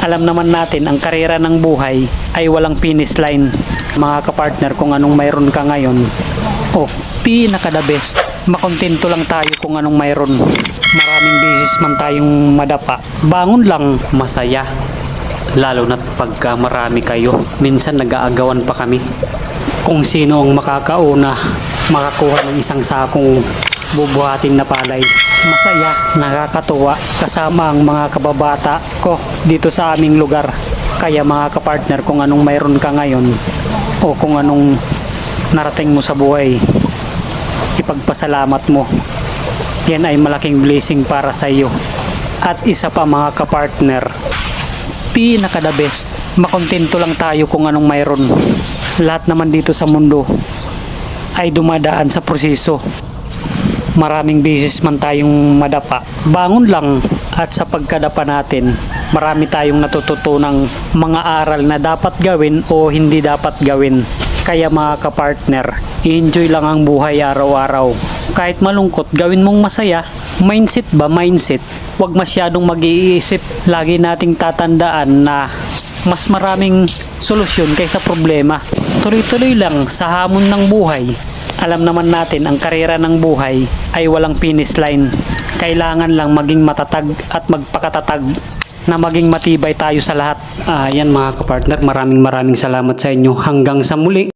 Alam naman natin ang karera ng buhay ay walang finish line. Mga kapartner, kung anong mayroon ka ngayon, pinaka the best. Makontento lang tayo kung anong mayroon. Maraming beses man tayong madapa, bangon lang, masaya. Lalo na't pagka marami kayo, minsan nag-aagawan pa kami kung sino ang makakauna makakuha ng isang sakong bubuhatin na palay. Masaya, nakakatuwa kasama ang mga kababata ko dito sa aming lugar. Kaya mga kapartner, kung anong mayroon ka ngayon o kung anong narating mo sa buhay, ipagpasalamat mo. Yan ay malaking blessing para sa iyo. At isa pa mga kapartner, pinaka the best, makontento lang tayo kung anong mayroon. Lahat naman dito sa mundo ay dumadaan sa proseso. Maraming beses man tayong madapa, bangon lang. At sa pagkadapa natin, marami tayong natututunang mga aral na dapat gawin o hindi dapat gawin. Kaya mga kapartner, i-enjoy lang ang buhay araw-araw. Kahit malungkot, gawin mong masaya. Mindset ba? Mindset. Huwag masyadong mag-iisip. Lagi nating tatandaan na mas maraming solusyon kaysa problema. Tuloy-tuloy lang sa hamon ng buhay. Alam naman natin ang karera ng buhay ay walang finish line. Kailangan lang maging matatag at magpakatatag na maging matibay tayo sa lahat. Yan mga kapartner, maraming salamat sa inyo. Hanggang sa muli.